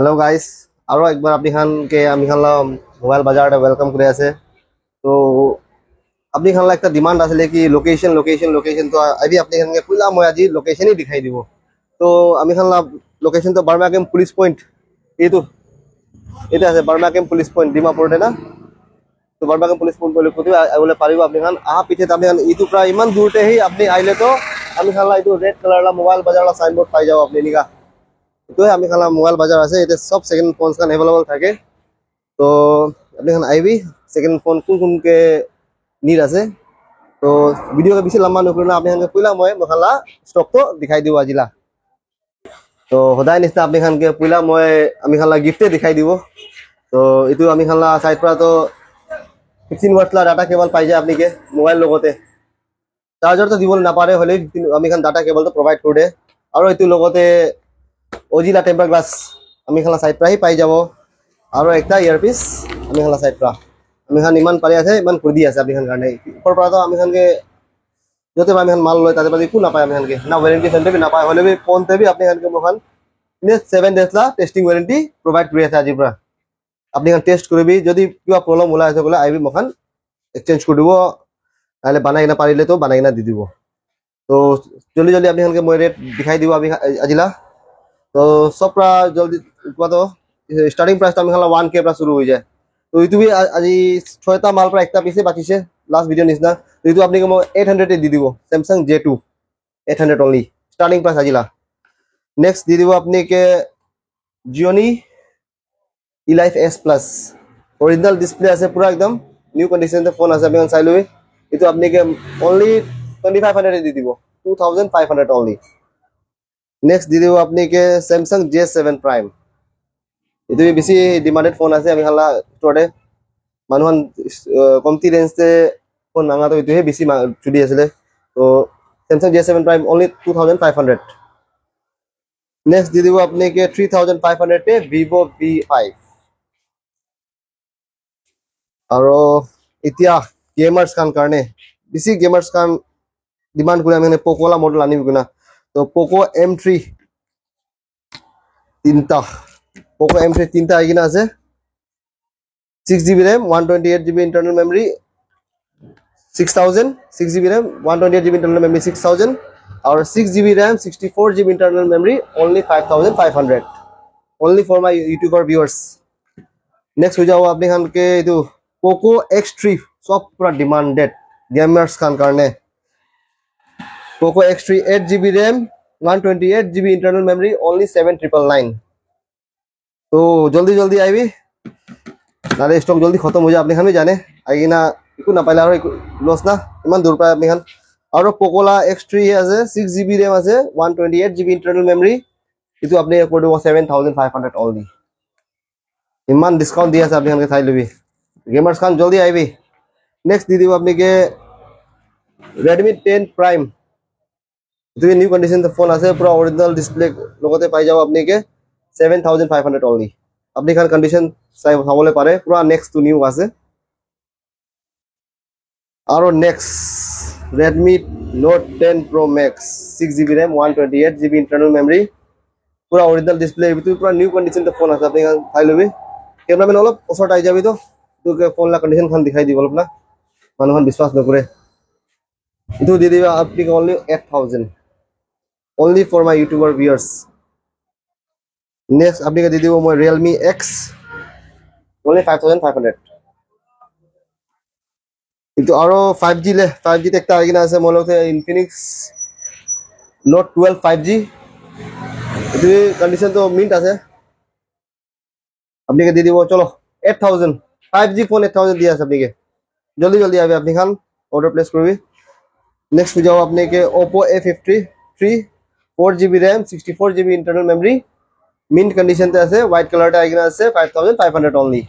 Hello guys और एक बार अपनी खान के आमी खानला मोबाइल बाजार वेलकम करे আছে तो अपनी खानला একটা ডিমান্ড আছে কি লোকেশন লোকেশন লোকেশন তো আজি আপনি খানকে কইলা মই আজি লোকেশনই দেখাই দিব তো আমি খানলা লোকেশন তো বার্মাকেম পুলিশ পয়েন্ট এই তো এটা আছে বার্মাকেম পুলিশ পয়েন্ট ডিমাপুরতে না তো বার্মাকেম পুলিশ পয়েন্ট বলে কইতে বলে পারিব আপনি খান আহা পিছে আপনি খান ইটো প্রায় ইমান দূরতে হি আপনি আইলে তো আমি খানলা ইটো রেড কালারলা মোবাইল বাজারলা সাইনবোর্ড পাই যাও আপনি নিকা तो আমি খালা মোবাইল বাজার আছে এটা সব সেকেন্ড ফোনস কান अवेलेबल থাকে তো আপনি খান আইবি সেকেন্ড ফোন কোন কোন কে নিড আছে তো ভিডিও কে বেশি লম্বা নকৰো না আপনি খান কইলা মই খালা স্টক তো দেখাই দিও আজিলা তো সদায় নিস্তা আপনি খান কে কইলা মই আমি খালা গিফটে দেখাই দিব তো এটো আমি খালা সাইড পৰা তো 15 ওয়াট লা ডাটা কেবল পাই যায় আপনি কে মোবাইল লগতে চার্জার তো দিবল না পারে হলে আমি খান ডাটা কেবল তো প্রোভাইড করে আৰু এটো লগতে ओजिला टेम्पार ग्लास आमी खाला साइड प्राही पाई जाबो आरो एकटा इयरपिस आमी खाला साइड प्रा आमी खान इमान पारि আছে ইমান কুদি আছে আপনি খান কারণে উপর পৰা তো আমি খান কে যতে আমি খান মাল লয় তাতে পাদি কো না পায় আমি খান কে না ওয়ারেন্টি সেন্টার भी না পায় হলে भी ফোন তে भी আপনি খান কে মখান নে 7 ডেজ লা টেস্টিং ওয়ারেন্টি প্রোভাইড কৰি আছে আজি পৰা আপনি খান টেস্ট কৰিবি যদি কিবা প্ৰবলেম ওলা আছে বলে আইবি মখান এক্সচেঞ্জ কৰি দিব তাহলে বানাই না পারিলে তো বানাই না দি দিব তো জলদি জলদি আপনি খান কে মই রেট দেখাই দিব আমি আজিলা तो सब जल्दी तो स्टार्टिंग प्राइस तो खाला 1K शुरू हो जाए तो ये भी आज 6टा माल एक पीसे बाकी से लास्ट वीडियो निचना तो ये अपनी मैं 800 दी दी Samsung J2 800 only starting price आजिला नेक्स्ट दी दी अपनी के Gionee E-Life S Plus original display আছে पूरा एकदम न्यू कंडीशन से फोन আছে আপনি চাই লই এটো আপনি के ओनली 2500 दी दी 2500 ओनली नेक्स्ट दी देव अपनी के सैमसंग J7 प्राइम इतो भी बेसी डिमांडेड फोन আছে আমি খালা স্টোরে মানুহন কমতি রেঞ্জ তে ফোন মাঙা তো ইটোহে বেছি চুদি আছিল তো Samsung J7 prime only 2500 next दी देव अपनी के 3500 पे Vivo V5 আৰু ইতিয়া गेमर्स কান কাৰণে বেছি गेमर्स কান ডিমান্ড কৰি আমি পোকো লা মডেল আনিব গুনা तो पोको M3 तीनटा पोको M3 तीनटा आइगिना আছে 6GB RAM 128GB internal memory 6000 6GB RAM 128GB internal memory 6000 और 6GB RAM 64GB internal memory only 5500 only for my YouTuber viewers next हो जाओ आपने खान के इतो पोको X3 सब पूरा डिमांडेड गेमर्स खान करने Poco X3 8GB RAM 128GB internal memory only 7999 तो जल्दी जल्दी आईबी नारे स्टॉक जल्दी खत्म हो जाए अपने खान भी जाने आएगी ना इको ना पाइला और लॉस ना इमान दूर पाए अपने खान और पोकोला X3 আছে 6GB RAM আছে 128GB इंटरनल मेमोरी इतो अपने कर देबो 7500 ओनली इमान डिस्काउंट दिया আছে अपने खान के थाई लबी गेमर्स खान जल्दी आईबी नेक्स्ट दी दिबो अपने के Redmi 10 Prime तो न्यू कंडीशन फोन আছে पूरा ओरिजिनल डिस्प्ले লগতে পাই যাও আপনি के 7500 ओनली আপনি খান कंडीशन চাই ভাবলে পারে পুরা নেক্সট টু নিউ আছে আর next Redmi Note 10 Pro Max 6GB RAM 128GB internal memory पूरा ओरिजिनल डिस्प्ले ভিতর পুরা নিউ कंडीशन फोन আছে আপনি খান চাই লবি ক্যামেরাম্যান অলপ ওসট আই যাবি তো তোকে ফোন লা कंडीशन খান দেখাই দিব অলপ না মানুহ বিশ্বাস নকৰে ইটো দি দিবা আপনি only 8000 only for my YouTuber viewers next আপনি কে দি দিব মই Realme X only 5500 কিন্তু আৰু 5G লে 5G তে একটা আগিনা আছে মলতে Infinix Note 12 5G এটো কন্ডিশন তো মিন্ট আছে আপনি কে দি দিব চলো 8000 5G ফোন 8000 দিয়া আছে আপনি কে জলদি জলদি আবে আপনি খান অর্ডার প্লেস করবি नेक्स्ट हो जाओ अपने के Oppo A53 4GB RAM 64GB internal memory mint condition ते আছে व्हाइट कलर टा आइगना আছে 5500 ओनली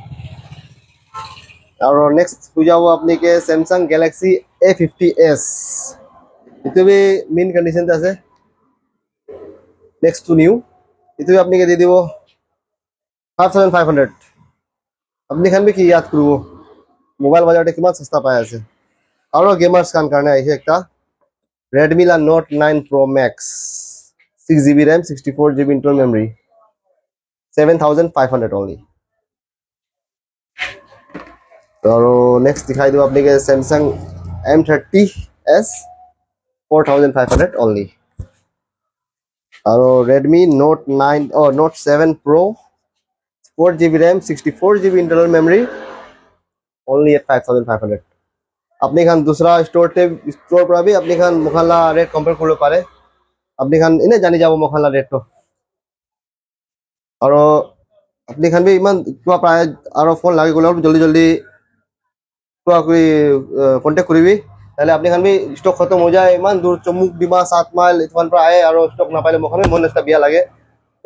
और नेक्स्ट हो जाओ अपने के Samsung Galaxy A50s इतो भी मिंट कंडीशन ते আছে नेक्स्ट टू न्यू इतो भी अपने के दे दिबो 5500 अपनी खान भी की याद करबो मोबाइल बाजारতে কিমান সস্তা পায় আছে और गेमर्स कान करने आइছে একটা Redmi ला Note 9 Pro Max 6GB RAM 64GB internal memory 7,500 only. और नेक्स्ट दिखाई दो अपने के सैमसंग M30s 4,500 only. और Redmi Note 9 और Note 7 Pro 4GB RAM 64GB internal memory only at 5,500. अपने खान दूसरा स्टोर पर भी अपने खान मुखाला रेट कंपेयर कर लो पारे अपने खान इन्हें जानी जाओ मुखाला रेट तो और अपने खान भी इमान क्या प्राय और फोन लागे गुलाब जल्दी जल्दी क्या कोई कांटेक्ट करी भी তাহলে আপনি খান স্টক খতম হয়ে যায় ইমান দূর চমুক ডিমা 7 মাইল ইমান পৰা আয়ে আৰু স্টক না পাইলে মখান মন একটা বিয়া লাগে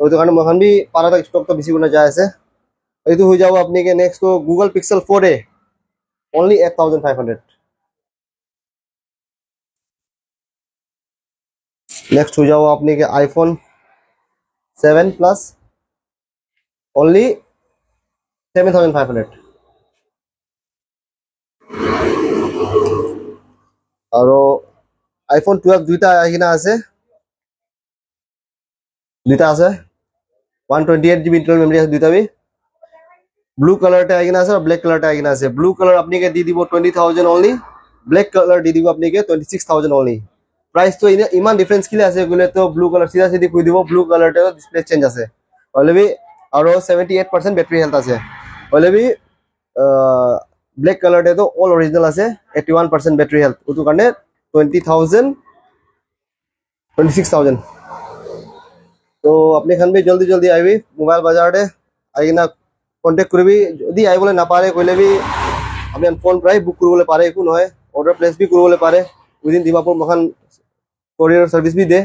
তো ওই কারণে মখান বি পারা তক স্টক তো বেশি গুণা যায় আছে এইটো হয়ে যাব আপনি কে নেক্সট তো Google Pixel 4a only 8,500. Next हो जाओ आपने के iPhone 7 Plus only 7,500. और iPhone 12 দুইটা আহিনা আছে 128GB इंटरनल मेमोरी আছে দুইটা বি ব্লু কালারটা আহিনা আছে আর ব্ল্যাক কালারটা আহিনা আছে ব্লু কালার আপনি কে দি দিব 20,000 only ব্ল্যাক কালার দি দিব আপনি কে 26,000 only. प्राइस तो इमान डिफरेंस के लिए बोले तो ब्लू कलर सीधा सीधी कोई दिवो ब्लू कलर टे डिस्प्ले चेंज আছে বলে भी और 78% बैटरी हेल्थ আছে বলে भी ब्लैक कलर टे तो ऑल ओरिजिनल আছে 81% बैटरी हेल्थ ওটো কারণে 20,000 26,000 তো আপনি খান भी जल्दी जल्दी आइबी मोबाइल बाजार टे आइना कांटेक्ट करबी যদি আইবলে না পারে কইলে भी আপনি ফোন প্রায় বুক করবলে পারে একু নয় অর্ডার প্লেস भी করবলে পারে উইদিন দিমাপুর মখান कोरियर सर्विस भी दे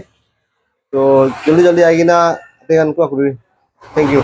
तो जल्दी जल्दी आएगी ना अपने को। Thank you.